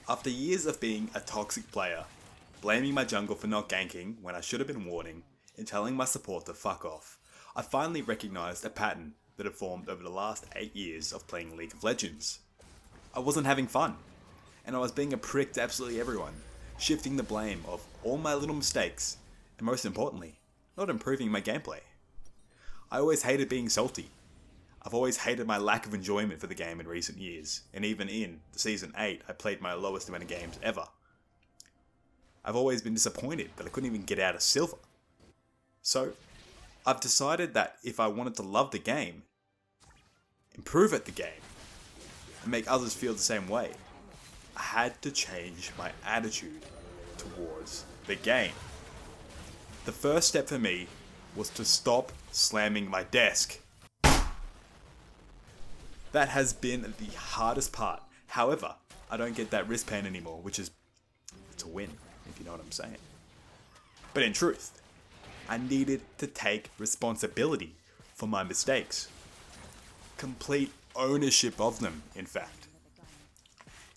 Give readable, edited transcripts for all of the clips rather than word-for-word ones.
After years of being a toxic player, blaming my jungle for not ganking when I should have been warding, and telling my support to fuck off, I finally recognised a pattern that had formed over the last 8 years of playing League of Legends. I wasn't having fun, and I was being a prick to absolutely everyone, shifting the blame of all my little mistakes, and most importantly, not improving my gameplay. I always hated being salty. I've always hated my lack of enjoyment for the game in recent years, and even in Season 8 I played my lowest amount of games ever. I've always been disappointed that I couldn't even get out of silver. So, I've decided that if I wanted to love the game, improve at the game, and make others feel the same way, I had to change my attitude towards the game. The first step for me was to stop slamming my desk. That has been the hardest part. However, I don't get that wrist pain anymore, which is a win, if you know what I'm saying. But in truth, I needed to take responsibility for my mistakes. Complete ownership of them, in fact.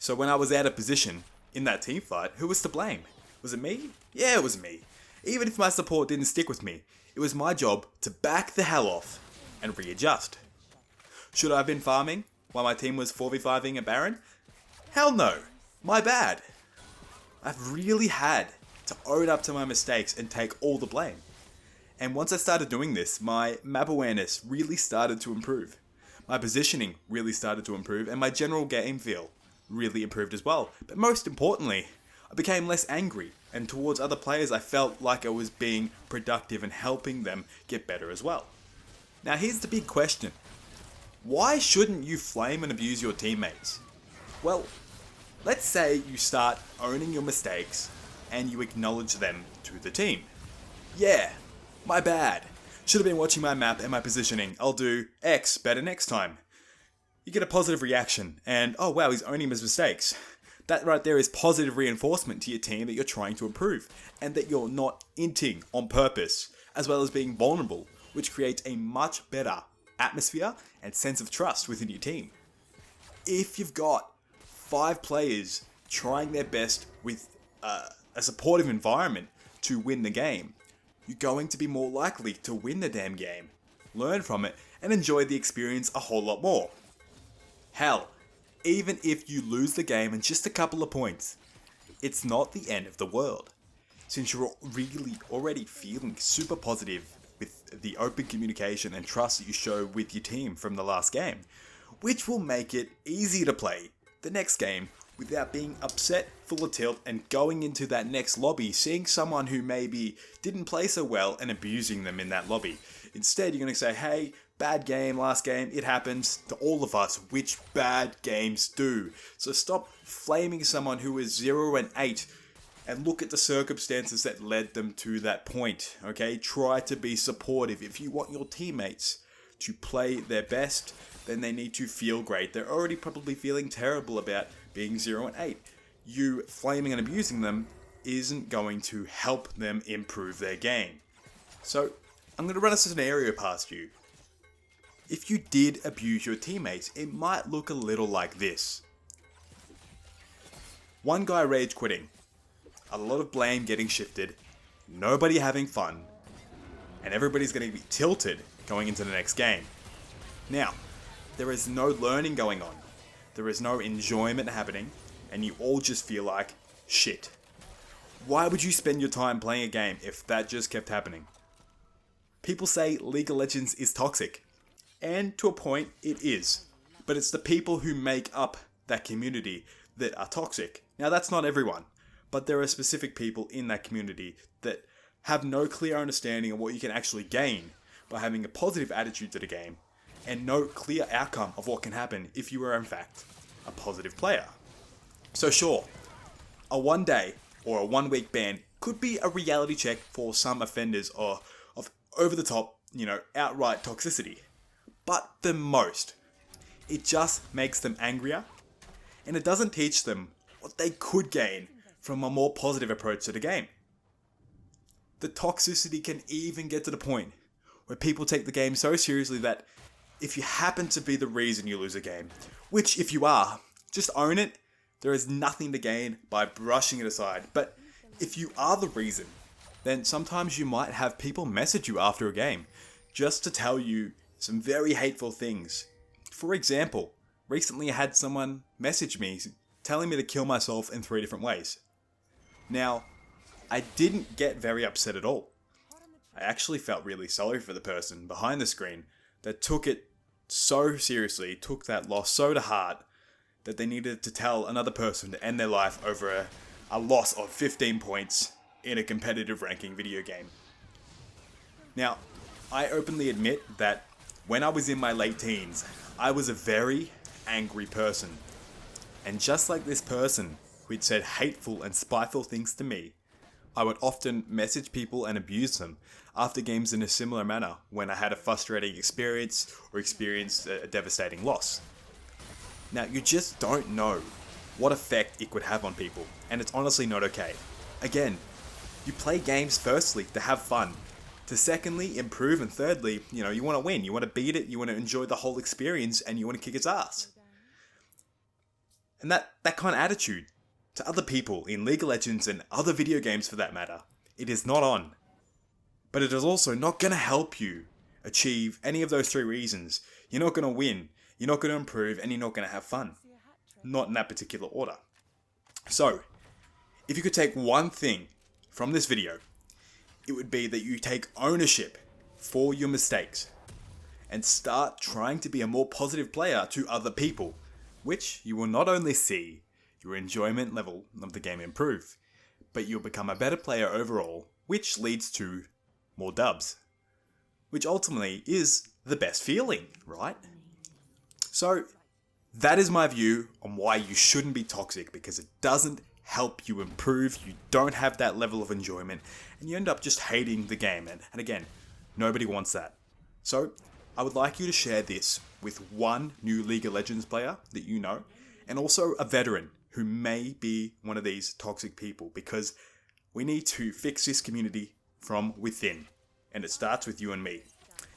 So when I was out of position in that team fight, who was to blame? Was it me? Yeah, it was me. Even if my support didn't stick with me, it was my job to back the hell off and readjust. Should I have been farming while my team was 4v5ing a Baron? Hell no. My bad. I've really had to own up to my mistakes and take all the blame. And once I started doing this, my map awareness really started to improve. My positioning really started to improve, and my general game feel really improved as well. But most importantly, I became less angry, and towards other players I felt like I was being productive and helping them get better as well. Now here's the big question. Why shouldn't you flame and abuse your teammates? Well, let's say you start owning your mistakes and you acknowledge them to the team. Yeah, my bad. Should have been watching my map and my positioning. I'll do X better next time. You get a positive reaction and, oh wow, he's owning his mistakes. That right there is positive reinforcement to your team that you're trying to improve and that you're not inting on purpose, as well as being vulnerable, which creates a much better atmosphere and sense of trust within your team. If you've got 5 players trying their best with a supportive environment to win the game, you're going to be more likely to win the damn game, learn from it, and enjoy the experience a whole lot more. Hell, even if you lose the game in just a couple of points, it's not the end of the world, since you're really already feeling super positive with the open communication and trust that you show with your team from the last game, which will make it easy to play the next game without being upset, full of tilt, and going into that next lobby, seeing someone who maybe didn't play so well and abusing them in that lobby. Instead, you're going to say, hey, bad game, last game, it happens to all of us, which bad games do. So stop flaming someone who is 0-8 and look at the circumstances that led them to that point, okay? Try to be supportive. If you want your teammates to play their best, then they need to feel great. They're already probably feeling terrible about being 0-8. You flaming and abusing them isn't going to help them improve their game. So, I'm going to run a scenario past you. If you did abuse your teammates, it might look a little like this. One guy rage quitting, a lot of blame getting shifted, nobody having fun, and everybody's going to be tilted going into the next game. Now, there is no learning going on, there is no enjoyment happening, and you all just feel like shit. Why would you spend your time playing a game if that just kept happening? People say League of Legends is toxic, and to a point it is, but it's the people who make up that community that are toxic. Now that's not everyone, but there are specific people in that community that have no clear understanding of what you can actually gain by having a positive attitude to the game, and no clear outcome of what can happen if you are in fact a positive player. So sure, a 1 day or a 1 week ban could be a reality check for some offenders of over the top, outright toxicity. But the most, it just makes them angrier, and it doesn't teach them what they could gain from a more positive approach to the game. The toxicity can even get to the point where people take the game so seriously that if you happen to be the reason you lose a game, which if you are, just own it, There is nothing to gain by brushing it aside. But if you are the reason, then sometimes you might have people message you after a game just to tell you some very hateful things. For example, recently I had someone message me telling me to kill myself in 3 different ways. Now, I didn't get very upset at all. I actually felt really sorry for the person behind the screen that took it so seriously, took that loss so to heart, that they needed to tell another person to end their life over a loss of 15 points in a competitive ranking video game. Now, I openly admit that when I was in my late teens, I was a very angry person. And just like this person who'd said hateful and spiteful things to me, I would often message people and abuse them after games in a similar manner when I had a frustrating experience or experienced a devastating loss. Now, you just don't know what effect it could have on people, and it's honestly not okay. Again, you play games firstly to have fun, to secondly improve, and thirdly, you want to win, you want to beat it, you want to enjoy the whole experience, and you want to kick its ass. And that kind of attitude to other people in League of Legends and other video games for that matter, it is not on. But it is also not going to help you achieve any of those 3 reasons. You're not going to win, you're not going to improve, and you're not going to have fun. Not in that particular order. So, if you could take one thing from this video, it would be that you take ownership for your mistakes and start trying to be a more positive player to other people, which you will not only see your enjoyment level of the game improve, but you'll become a better player overall, which leads to more dubs, which ultimately is the best feeling, right? So, that is my view on why you shouldn't be toxic, because it doesn't help you improve, you don't have that level of enjoyment, and you end up just hating the game, and again, nobody wants that. So, I would like you to share this with one new League of Legends player that you know, and also a veteran who may be one of these toxic people, because we need to fix this community from within, and it starts with you and me.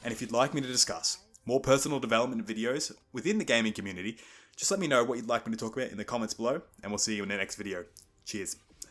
And if you'd like me to discuss more personal development videos within the gaming community, just let me know what you'd like me to talk about in the comments below, and we'll see you in the next video. Cheers.